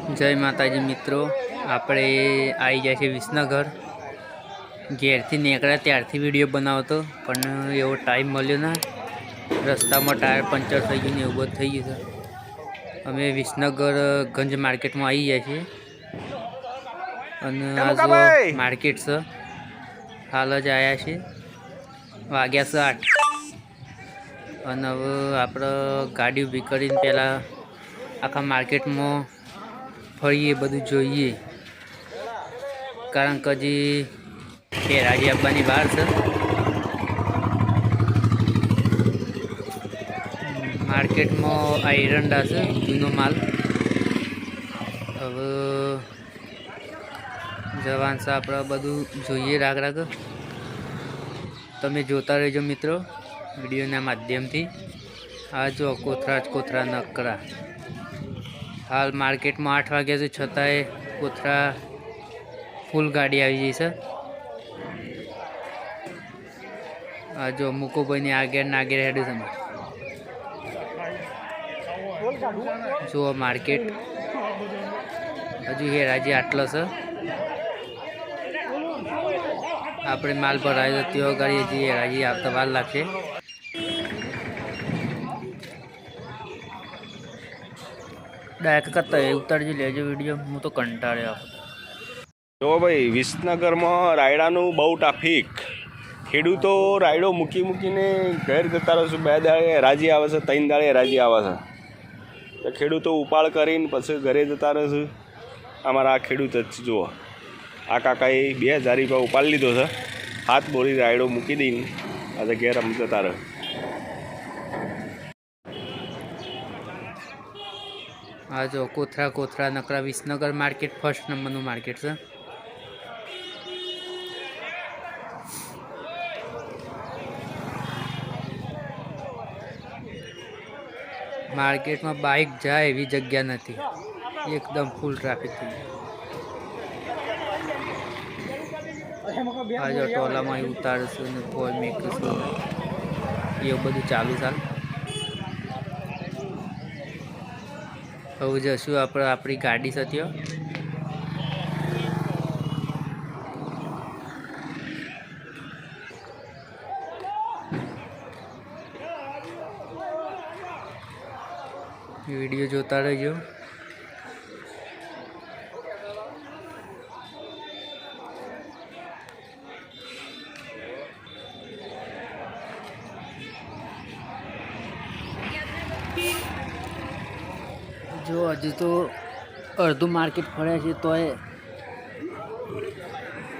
જય માતાજી મિત્રો, આપણે આવી જાય છે વિસનગર। ઘેરથી નીકળ્યા ત્યારથી વિડીયો બનાવતો પણ એવો ટાઈમ મળ્યો ના, રસ્તામાં ટાયર પંચર થઈ ગયું ને એવું બધું થઈ ગયું છે। અમે વિસનગર ગંજ માર્કેટમાં આવી જાય છીએ અને આ જો માર્કેટ છે, હાલ જ આવ્યા છે, વાગ્યા છે 8 અને હવે આપણે ગાડી ઊભી કરીને પહેલાં આખા માર્કેટમાં ફરીએ, બધું જોઈએ, કારણ કે હજી રાજી આપવાની બહાર છે। માર્કેટમાં આ એરંડા છે, જૂનો માલ। હવે જવાન છે આપણે, બધું જોઈએ રાગ રાગ। તમે જોતા રહેજો મિત્રો વિડીયોના માધ્યમથી। આ જો કોથરા નકરા, હાલ માર્કેટમાં 8 વાગ્યા છે છતાંય કોથરા ફૂલ ગાડી આવી જઈ છે। આ જો મુકોભાઈની આગળ હેડું તમે જુઓ, માર્કેટ હજુ હેરાજી આટલો છે। આપણે માલ ભરાયો તો ત્યાં ગાડી હજી હેરાજી આવતા વાર લાગશે। ડાયરેક્ટ કરતા ઉતારજો, લેજો વિડીયો, હું તો કંટાળ્યો। જો ભાઈ, વિસનગરમાં રાયડાનું બહુ ટ્રાફિક। ખેડૂતો રાયડો મૂકીને ઘેર જતા રહેશે। 2 દાડે રાજી આવે છે, 3 દાડે રાજી આવે છે, તો ખેડૂતો ઉપાડ કરીને પછી ઘરે જતા રહેશે। અમારા આ ખેડૂત જ જુઓ, આ કાકાએ 2000 રૂપિયા ઉપાડ લીધો છે, હાથ બોરી રાયડો મૂકી દઈને આજે ઘેર અમ જતા રહે। આ જો કોથરા નકરા, વિસનગર માર્કેટ ફર્સ્ટ નંબરનું માર્કેટ છે। માર્કેટમાં બાઇક જાય એવી જગ્યા નથી, એકદમ ફૂલ ટ્રાફિક થઈ ગયું। આ જો ટોલામાં ઉતારશું ને ફોર મેકશું, એવું બધું ચાલુ ચાલ। હવે જશું આપણે આપણી ગાડી સત્યો, વિડીયો જોતા રહેજો। જો હજુ તો અડધું માર્કેટ ફર્યા છે તોય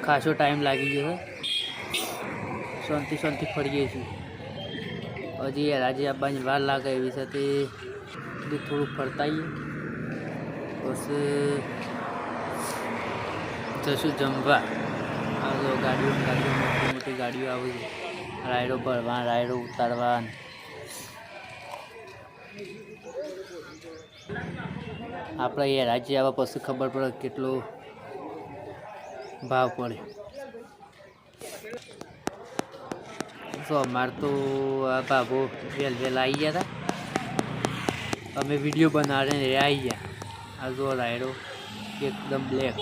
ખાસો ટાઈમ લાગી ગયો છે। શાંતિ ફરીએ છીએ, હજી રાજી આપવાની વાર લાગે એવી સાથે થોડુંક ફરતાઈએ, પછી જશું જમવા। આ જો ગાડીઓ મોટી ગાડીઓ આવે છે, રાયડો ભરવા, રાયડો ઉતારવા। આપણે એ રાજ્ય આવ્યા પછી ખબર પડે કેટલો ભાવ પડે। તો અમારે તો આ બાબો વેલ આવી ગયા હતા, અમે વિડીયો બનાવીને આવી ગયા। આ જો રાયડો એકદમ બ્લેક,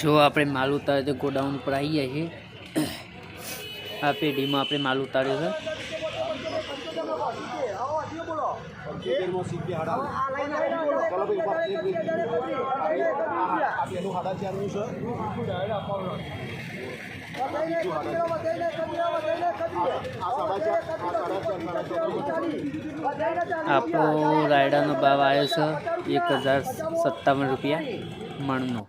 જો આપણે માલ ઉતારે તો ગોડાઉન ઉપર આવી ગયા છીએ। આ પેઢીમાં આપણે માલ ઉતાર્યો છે। આપણો રાયડાનો ભાવ આવ્યો છે 1057 રૂપિયા મણનો।